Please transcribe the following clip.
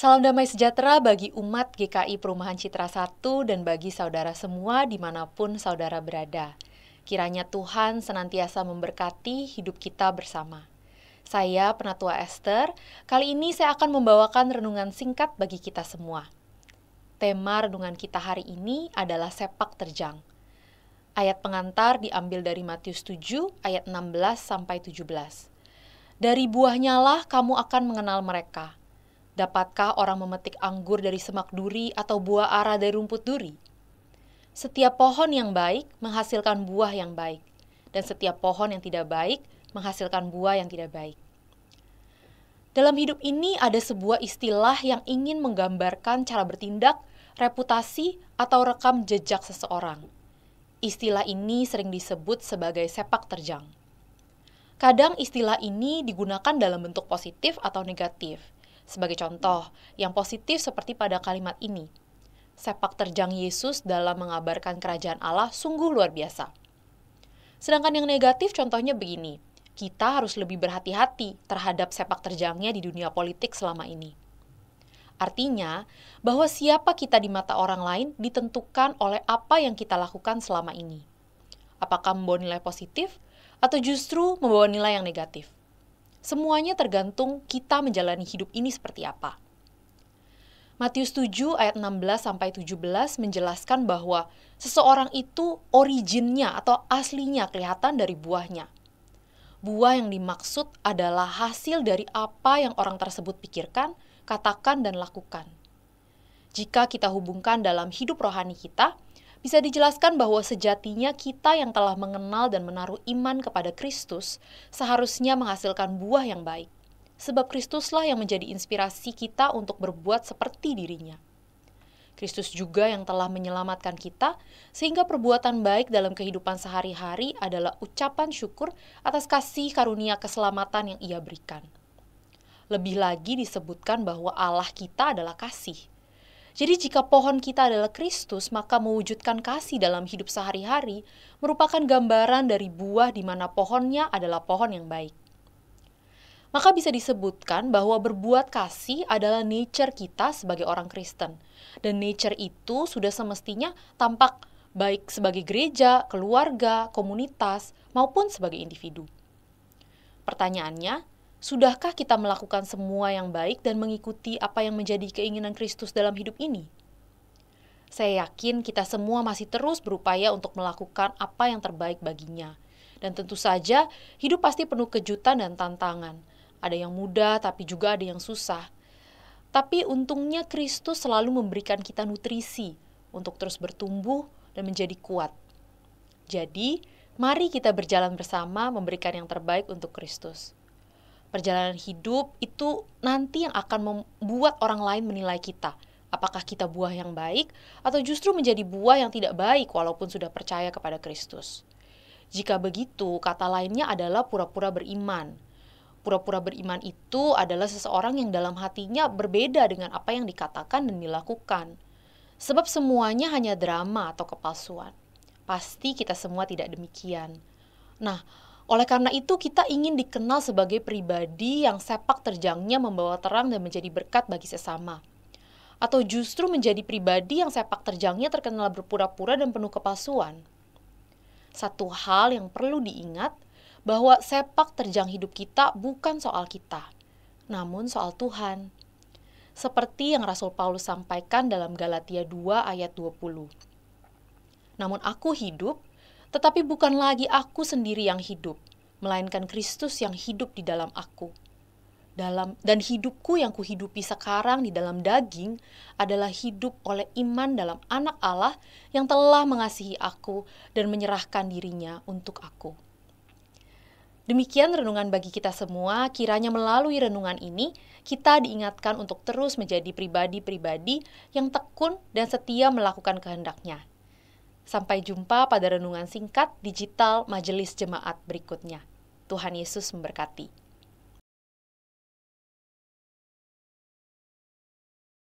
Salam damai sejahtera bagi umat GKI Perumahan Citra 1 dan bagi saudara semua dimanapun saudara berada. Kiranya Tuhan senantiasa memberkati hidup kita bersama. Saya Penatua Esther, kali ini saya akan membawakan renungan singkat bagi kita semua. Tema renungan kita hari ini adalah sepak terjang. Ayat pengantar diambil dari Matius 7 ayat 16-17. Dari buahnya lah kamu akan mengenal mereka. Dapatkah orang memetik anggur dari semak duri atau buah ara dari rumput duri? Setiap pohon yang baik menghasilkan buah yang baik, dan setiap pohon yang tidak baik menghasilkan buah yang tidak baik. Dalam hidup ini ada sebuah istilah yang ingin menggambarkan cara bertindak, reputasi, atau rekam jejak seseorang. Istilah ini sering disebut sebagai sepak terjang. Kadang istilah ini digunakan dalam bentuk positif atau negatif. Sebagai contoh, yang positif seperti pada kalimat ini. Sepak terjang Yesus dalam mengabarkan kerajaan Allah sungguh luar biasa. Sedangkan yang negatif contohnya begini, kita harus lebih berhati-hati terhadap sepak terjangnya di dunia politik selama ini. Artinya, bahwa siapa kita di mata orang lain ditentukan oleh apa yang kita lakukan selama ini. Apakah membawa nilai positif atau justru membawa nilai yang negatif? Semuanya tergantung kita menjalani hidup ini seperti apa. Matius 7 ayat 16-17 menjelaskan bahwa seseorang itu originnya atau aslinya kelihatan dari buahnya. Buah yang dimaksud adalah hasil dari apa yang orang tersebut pikirkan, katakan, dan lakukan. Jika kita hubungkan dalam hidup rohani kita, bisa dijelaskan bahwa sejatinya kita yang telah mengenal dan menaruh iman kepada Kristus seharusnya menghasilkan buah yang baik. Sebab Kristuslah yang menjadi inspirasi kita untuk berbuat seperti dirinya. Kristus juga yang telah menyelamatkan kita, sehingga perbuatan baik dalam kehidupan sehari-hari adalah ucapan syukur atas kasih karunia keselamatan yang Ia berikan. Lebih lagi disebutkan bahwa Allah kita adalah kasih. Jadi jika pohon kita adalah Kristus, maka mewujudkan kasih dalam hidup sehari-hari merupakan gambaran dari buah di mana pohonnya adalah pohon yang baik. Maka bisa disebutkan bahwa berbuat kasih adalah nature kita sebagai orang Kristen. Dan nature itu sudah semestinya tampak baik sebagai gereja, keluarga, komunitas, maupun sebagai individu. Pertanyaannya, sudahkah kita melakukan semua yang baik dan mengikuti apa yang menjadi keinginan Kristus dalam hidup ini? Saya yakin kita semua masih terus berupaya untuk melakukan apa yang terbaik baginya. Dan tentu saja, hidup pasti penuh kejutan dan tantangan. Ada yang mudah, tapi juga ada yang susah. Tapi untungnya Kristus selalu memberikan kita nutrisi untuk terus bertumbuh dan menjadi kuat. Jadi, mari kita berjalan bersama memberikan yang terbaik untuk Kristus. Perjalanan hidup itu nanti yang akan membuat orang lain menilai kita. Apakah kita buah yang baik atau justru menjadi buah yang tidak baik walaupun sudah percaya kepada Kristus. Jika begitu, kata lainnya adalah pura-pura beriman. Pura-pura beriman itu adalah seseorang yang dalam hatinya berbeda dengan apa yang dikatakan dan dilakukan. Sebab semuanya hanya drama atau kepalsuan. Pasti kita semua tidak demikian. Nah, oleh karena itu kita ingin dikenal sebagai pribadi yang sepak terjangnya membawa terang dan menjadi berkat bagi sesama. Atau justru menjadi pribadi yang sepak terjangnya terkenal berpura-pura dan penuh kepalsuan. Satu hal yang perlu diingat, bahwa sepak terjang hidup kita bukan soal kita, namun soal Tuhan. Seperti yang Rasul Paulus sampaikan dalam Galatia 2 ayat 20. Namun aku hidup, tetapi bukan lagi aku sendiri yang hidup, melainkan Kristus yang hidup di dalam aku. Dan hidupku yang kuhidupi sekarang di dalam daging adalah hidup oleh iman dalam Anak Allah yang telah mengasihi aku dan menyerahkan dirinya untuk aku. Demikian renungan bagi kita semua, kiranya melalui renungan ini, kita diingatkan untuk terus menjadi pribadi-pribadi yang tekun dan setia melakukan kehendak-Nya. Sampai jumpa pada renungan singkat digital Majelis Jemaat berikutnya. Tuhan Yesus memberkati.